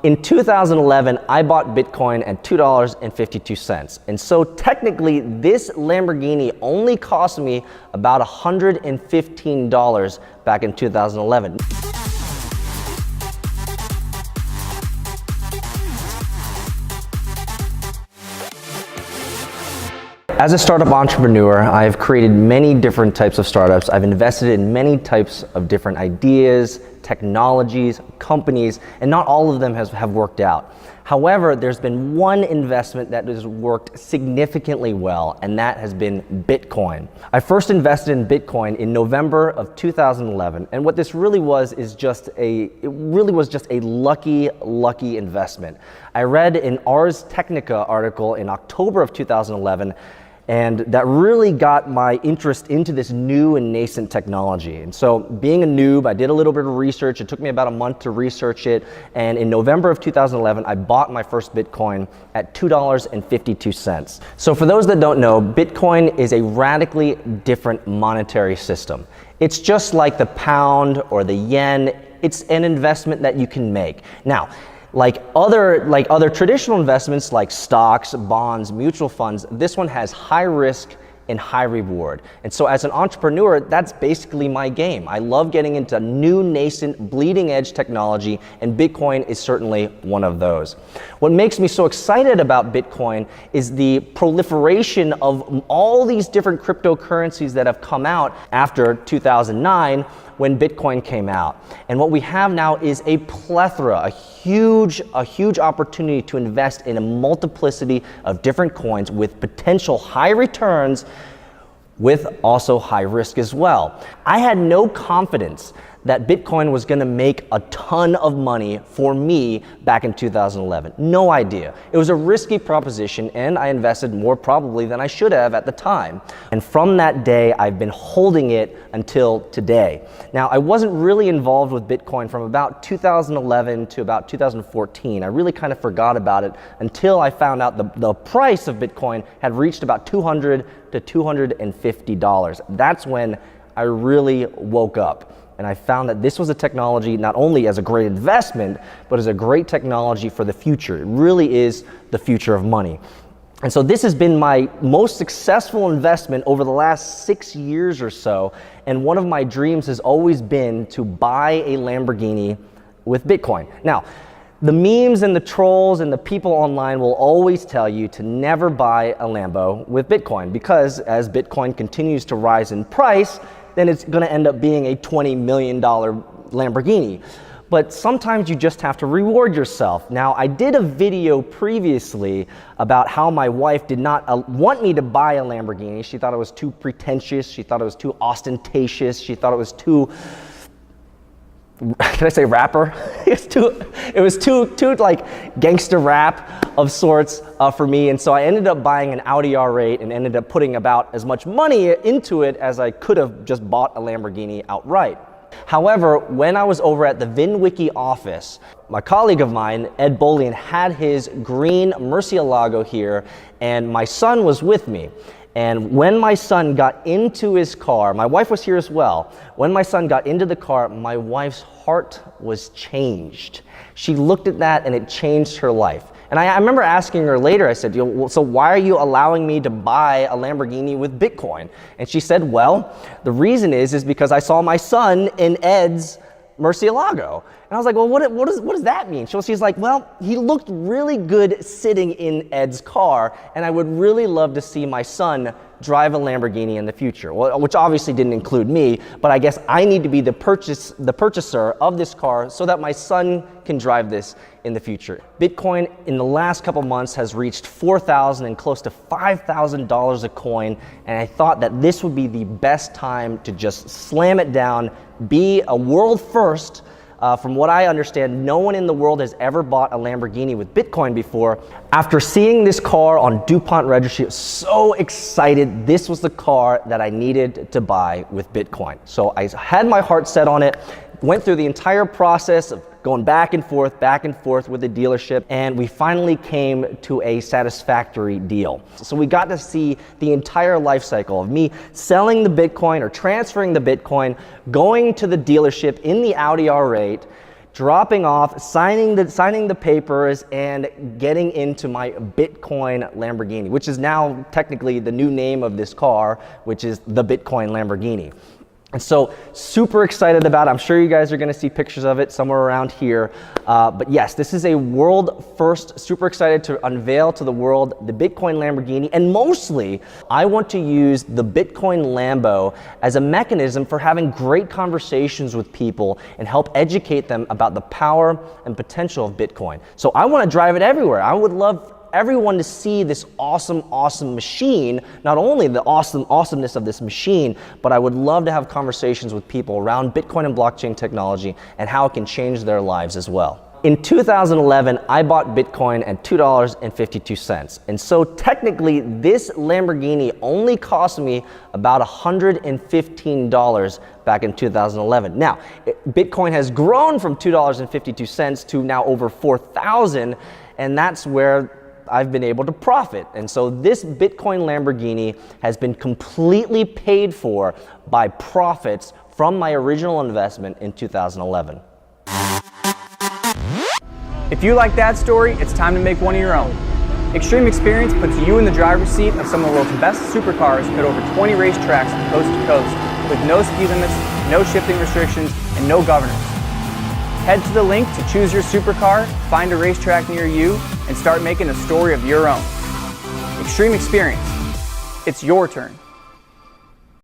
In 2011, I bought Bitcoin at $2.52. And so technically, this Lamborghini only cost me about $115 back in 2011. As a startup entrepreneur, I've created many different types of startups. I've invested in many types of different ideas, technologies, companies, and not all of them have worked out. However, there's been one investment that has worked significantly well, and that has been Bitcoin. I first invested in Bitcoin in November of 2011, and what this really was is just a lucky investment. I read an Ars Technica article in October of 2011, and that really got my interest into this new and nascent technology. And so being a noob, I did a little bit of research. It took me about a month to research it. And in November of 2011, I bought my first Bitcoin at $2.52. So for those that don't know, Bitcoin is a radically different monetary system. It's just like the pound or the yen. It's an investment that you can make. Now, like other traditional investments like stocks, bonds, mutual funds, this one has high risk and high reward. And so as an entrepreneur, that's basically my game. I love getting into new, nascent, bleeding edge technology, and Bitcoin is certainly one of those. What makes me so excited about Bitcoin is the proliferation of all these different cryptocurrencies that have come out after 2009 when Bitcoin came out. And what we have now is a plethora, a huge opportunity to invest in a multiplicity of different coins with potential high returns, with also high risk as well. I had no confidence that Bitcoin was gonna make a ton of money for me back in 2011. No idea. It was a risky proposition, and I invested more probably than I should have at the time. And from that day, I've been holding it until today. Now, I wasn't really involved with Bitcoin from about 2011 to about 2014. I really kind of forgot about it until I found out the price of Bitcoin had reached about $200 to $250. That's when I really woke up. And I found that this was a technology not only as a great investment, but as a great technology for the future. It really is the future of money. And so this has been my most successful investment over the last 6 years or so. And one of my dreams has always been to buy a Lamborghini with Bitcoin. Now, the memes and the trolls and the people online will always tell you to never buy a Lambo with Bitcoin, because as Bitcoin continues to rise in price, then it's gonna end up being a $20 million Lamborghini. But sometimes you just have to reward yourself. Now, I did a video previously about how my wife did not want me to buy a Lamborghini. She thought it was too pretentious. She thought it was too ostentatious. She thought it was too, can I say rapper? It was too like gangster rap of sorts for me. And so I ended up buying an Audi R8 and ended up putting about as much money into it as I could have just bought a Lamborghini outright. However, when I was over at the VinWiki office, my colleague of mine, Ed Bolian, had his green Murcielago here, and my son was with me. And when my son got into his car, my wife was here as well. When my son got into the car, my wife's heart was changed. She looked at that and it changed her life. And I remember asking her later, I said, so why are you allowing me to buy a Lamborghini with Bitcoin? And she said, well, the reason is because I saw my son in Ed's Murcielago. And I was like, well, what does that mean? So she's like, well, he looked really good sitting in Ed's car, and I would really love to see my son drive a Lamborghini in the future. Well, which obviously didn't include me, but I guess I need to be the purchaser of this car so that my son can drive this in the future. Bitcoin in the last couple months has reached $4,000 and close to $5,000 a coin, and I thought that this would be the best time to just slam it down, be a world first. From what I understand, no one in the world has ever bought a Lamborghini with Bitcoin before. After seeing this car on DuPont Registry, I was so excited. This was the car that I needed to buy with Bitcoin. So I had my heart set on it, went through the entire process of going back and forth with the dealership, and we finally came to a satisfactory deal. So we got to see the entire life cycle of me selling the Bitcoin or transferring the Bitcoin, going to the dealership in the Audi R8, dropping off, signing the papers, and getting into my Bitcoin Lamborghini, which is now technically the new name of this car, which is the Bitcoin Lamborghini. And so super excited about it. I'm sure you guys are gonna see pictures of it somewhere around here. But yes, this is a world first. Super excited to unveil to the world the Bitcoin Lamborghini. And mostly, I want to use the Bitcoin Lambo as a mechanism for having great conversations with people and help educate them about the power and potential of Bitcoin. So I wanna drive it everywhere. I would love everyone to see this awesome machine, not only the awesomeness of this machine, but I would love to have conversations with people around Bitcoin and blockchain technology and how it can change their lives as well. In 2011, I bought Bitcoin at $2.52. And so technically, this Lamborghini only cost me about $115 back in 2011. Now, Bitcoin has grown from $2.52 to now over 4,000, and that's where I've been able to profit. And so this Bitcoin Lamborghini has been completely paid for by profits from my original investment in 2011. If you like that story, it's time to make one of your own. Extreme Experience puts you in the driver's seat of some of the world's best supercars at over 20 racetracks coast to coast with no speed limits, no shifting restrictions, and no governors. Head to the link to choose your supercar, find a racetrack near you, and start making a story of your own. Extreme Experience. It's your turn.